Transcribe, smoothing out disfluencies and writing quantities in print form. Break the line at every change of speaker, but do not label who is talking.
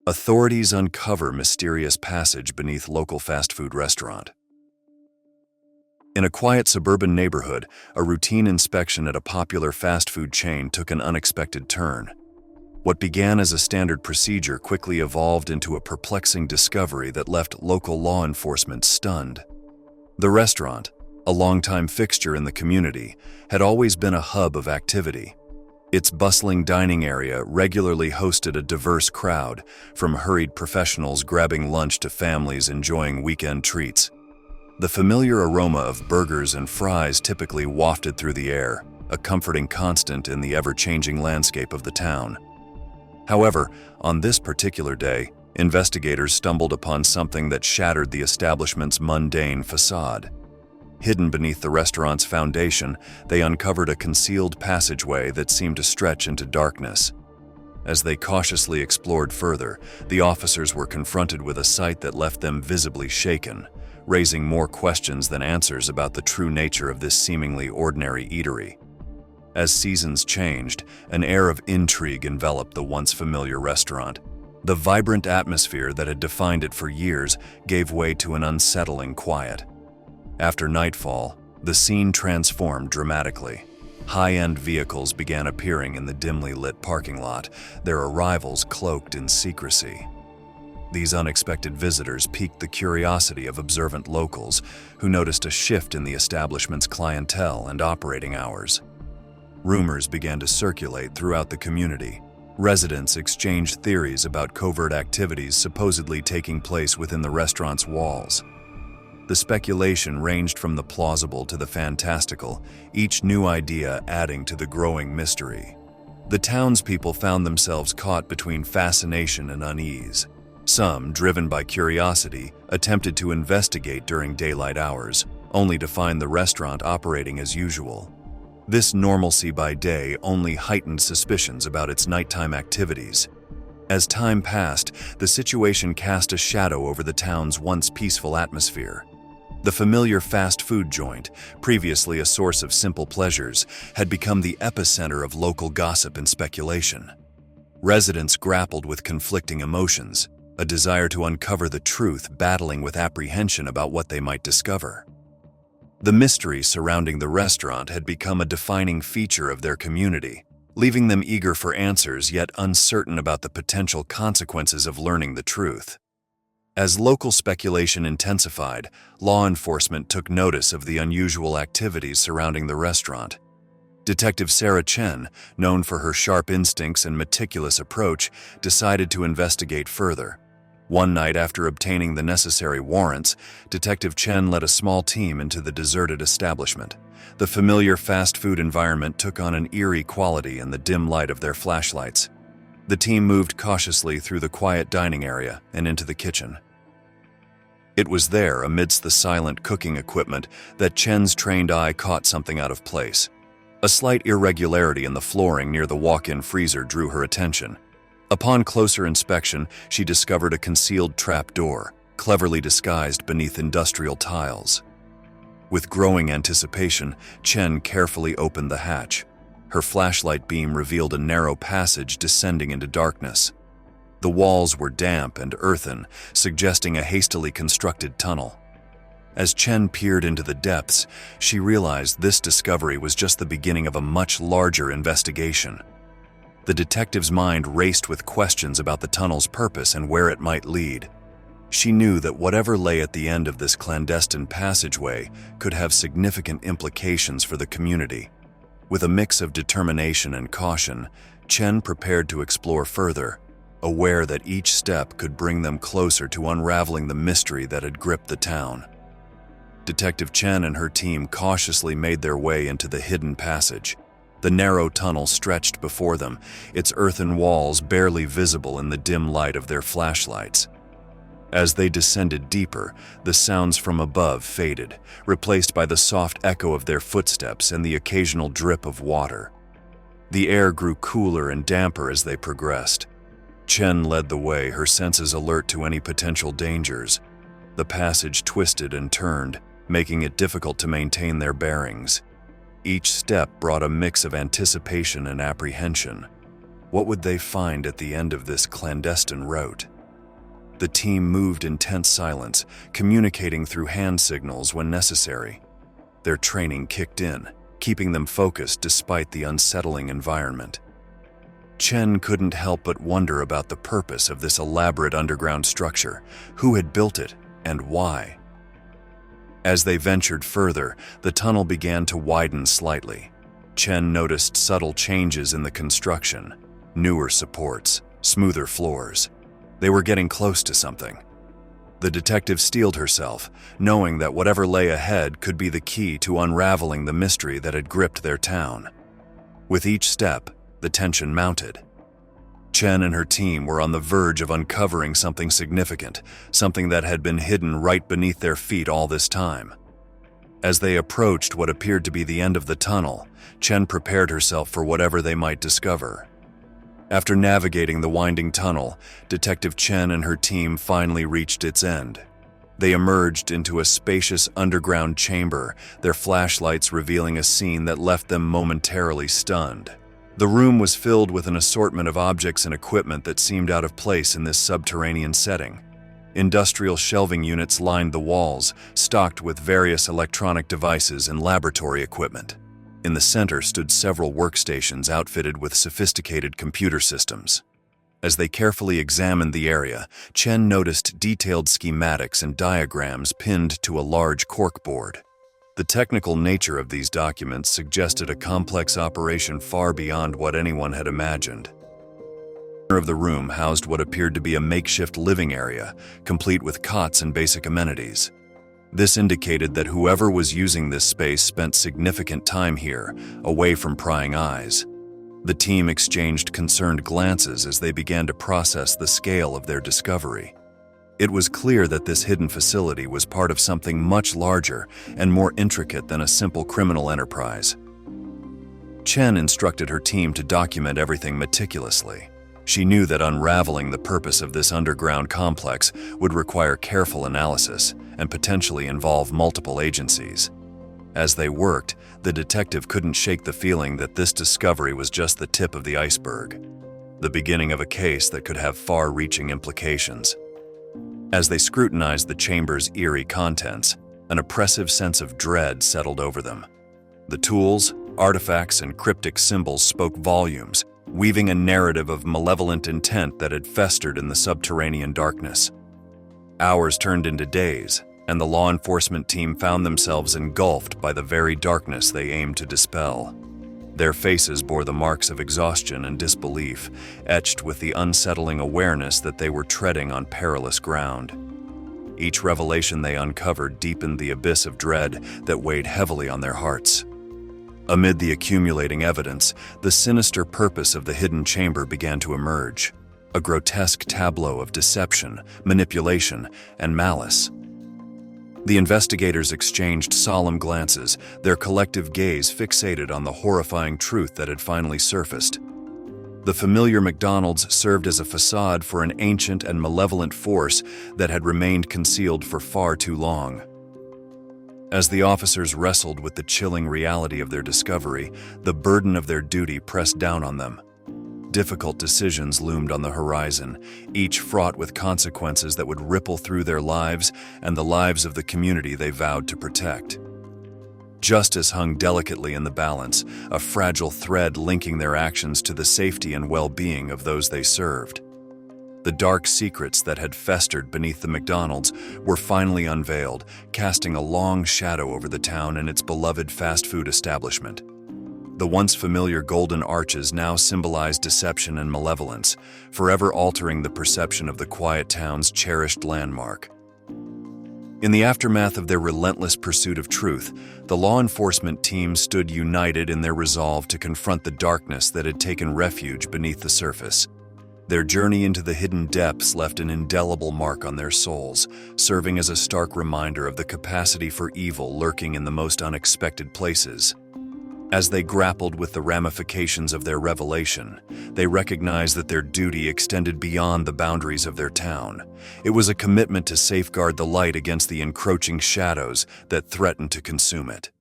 Authorities uncover mysterious passage beneath local fast food restaurant. In a quiet suburban neighborhood, a routine inspection at a popular fast food chain took an unexpected turn. What began as a standard procedure quickly evolved into a perplexing discovery that left local law enforcement stunned. The restaurant, a longtime fixture in the community, had always been a hub of activity. Its bustling dining area regularly hosted a diverse crowd, from hurried professionals grabbing lunch to families enjoying weekend treats. The familiar aroma of burgers and fries typically wafted through the air, a comforting constant in the ever-changing landscape of the town. However, on this particular day, investigators stumbled upon something that shattered the establishment's mundane facade. Hidden beneath the restaurant's foundation, they uncovered a concealed passageway that seemed to stretch into darkness. As they cautiously explored further, the officers were confronted with a sight that left them visibly shaken, raising more questions than answers about the true nature of this seemingly ordinary eatery. As seasons changed, an air of intrigue enveloped the once familiar restaurant. The vibrant atmosphere that had defined it for years gave way to an unsettling quiet. After nightfall, the scene transformed dramatically. High-end vehicles began appearing in the dimly lit parking lot, their arrivals cloaked in secrecy. These unexpected visitors piqued the curiosity of observant locals who noticed a shift in the establishment's clientele and operating hours. Rumors began to circulate throughout the community. Residents exchanged theories about covert activities supposedly taking place within the restaurant's walls. The speculation ranged from the plausible to the fantastical, each new idea adding to the growing mystery. The townspeople found themselves caught between fascination and unease. Some, driven by curiosity, attempted to investigate during daylight hours, only to find the restaurant operating as usual. This normalcy by day only heightened suspicions about its nighttime activities. As time passed, the situation cast a shadow over the town's once peaceful atmosphere. The familiar fast food joint, previously a source of simple pleasures, had become the epicenter of local gossip and speculation. Residents grappled with conflicting emotions, a desire to uncover the truth battling with apprehension about what they might discover. The mystery surrounding the restaurant had become a defining feature of their community, leaving them eager for answers yet uncertain about the potential consequences of learning the truth. As local speculation intensified, law enforcement took notice of the unusual activities surrounding the restaurant. Detective Sarah Chen, known for her sharp instincts and meticulous approach, decided to investigate further. One night after obtaining the necessary warrants, Detective Chen led a small team into the deserted establishment. The familiar fast food environment took on an eerie quality in the dim light of their flashlights. The team moved cautiously through the quiet dining area and into the kitchen. It was there, amidst the silent cooking equipment, that Chen's trained eye caught something out of place. A slight irregularity in the flooring near the walk-in freezer drew her attention. Upon closer inspection, she discovered a concealed trap door, cleverly disguised beneath industrial tiles. With growing anticipation, Chen carefully opened the hatch. Her flashlight beam revealed a narrow passage descending into darkness. The walls were damp and earthen, suggesting a hastily constructed tunnel. As Chen peered into the depths, she realized this discovery was just the beginning of a much larger investigation. The detective's mind raced with questions about the tunnel's purpose and where it might lead. She knew that whatever lay at the end of this clandestine passageway could have significant implications for the community. With a mix of determination and caution, Chen prepared to explore further, aware that each step could bring them closer to unraveling the mystery that had gripped the town. Detective Chen and her team cautiously made their way into the hidden passage. The narrow tunnel stretched before them, its earthen walls barely visible in the dim light of their flashlights. As they descended deeper, the sounds from above faded, replaced by the soft echo of their footsteps and the occasional drip of water. The air grew cooler and damper as they progressed. Chen led the way, her senses alert to any potential dangers. The passage twisted and turned, making it difficult to maintain their bearings. Each step brought a mix of anticipation and apprehension. What would they find at the end of this clandestine route? The team moved in tense silence, communicating through hand signals when necessary. Their training kicked in, keeping them focused despite the unsettling environment. Chen couldn't help but wonder about the purpose of this elaborate underground structure, who had built it, and why. As they ventured further, the tunnel began to widen slightly. Chen noticed subtle changes in the construction, newer supports, smoother floors. They were getting close to something. The detective steeled herself, knowing that whatever lay ahead could be the key to unraveling the mystery that had gripped their town. With each step, the tension mounted. Chen and her team were on the verge of uncovering something significant, something that had been hidden right beneath their feet all this time. As they approached what appeared to be the end of the tunnel, Chen prepared herself for whatever they might discover. After navigating the winding tunnel, Detective Chen and her team finally reached its end. They emerged into a spacious underground chamber, their flashlights revealing a scene that left them momentarily stunned. The room was filled with an assortment of objects and equipment that seemed out of place in this subterranean setting. Industrial shelving units lined the walls, stocked with various electronic devices and laboratory equipment. In the center stood several workstations outfitted with sophisticated computer systems. As they carefully examined the area, Chen noticed detailed schematics and diagrams pinned to a large corkboard. The technical nature of these documents suggested a complex operation far beyond what anyone had imagined. The center of the room housed what appeared to be a makeshift living area, complete with cots and basic amenities. This indicated that whoever was using this space spent significant time here, away from prying eyes. The team exchanged concerned glances as they began to process the scale of their discovery. It was clear that this hidden facility was part of something much larger and more intricate than a simple criminal enterprise. Chen instructed her team to document everything meticulously. She knew that unraveling the purpose of this underground complex would require careful analysis and potentially involve multiple agencies. As they worked, the detective couldn't shake the feeling that this discovery was just the tip of the iceberg, the beginning of a case that could have far-reaching implications. As they scrutinized the chamber's eerie contents, an oppressive sense of dread settled over them. The tools, artifacts, and cryptic symbols spoke volumes, weaving a narrative of malevolent intent that had festered in the subterranean darkness. Hours turned into days, and the law enforcement team found themselves engulfed by the very darkness they aimed to dispel. Their faces bore the marks of exhaustion and disbelief, etched with the unsettling awareness that they were treading on perilous ground. Each revelation they uncovered deepened the abyss of dread that weighed heavily on their hearts. Amid the accumulating evidence, the sinister purpose of the hidden chamber began to emerge, a grotesque tableau of deception, manipulation, and malice. The investigators exchanged solemn glances, their collective gaze fixated on the horrifying truth that had finally surfaced. The familiar McDonald's served as a facade for an ancient and malevolent force that had remained concealed for far too long. As the officers wrestled with the chilling reality of their discovery, the burden of their duty pressed down on them. Difficult decisions loomed on the horizon, each fraught with consequences that would ripple through their lives and the lives of the community they vowed to protect. Justice hung delicately in the balance, a fragile thread linking their actions to the safety and well-being of those they served. The dark secrets that had festered beneath the McDonald's were finally unveiled, casting a long shadow over the town and its beloved fast food establishment. The once familiar golden arches now symbolized deception and malevolence, forever altering the perception of the quiet town's cherished landmark. In the aftermath of their relentless pursuit of truth, the law enforcement team stood united in their resolve to confront the darkness that had taken refuge beneath the surface. Their journey into the hidden depths left an indelible mark on their souls, serving as a stark reminder of the capacity for evil lurking in the most unexpected places. As they grappled with the ramifications of their revelation, they recognized that their duty extended beyond the boundaries of their town. It was a commitment to safeguard the light against the encroaching shadows that threatened to consume it.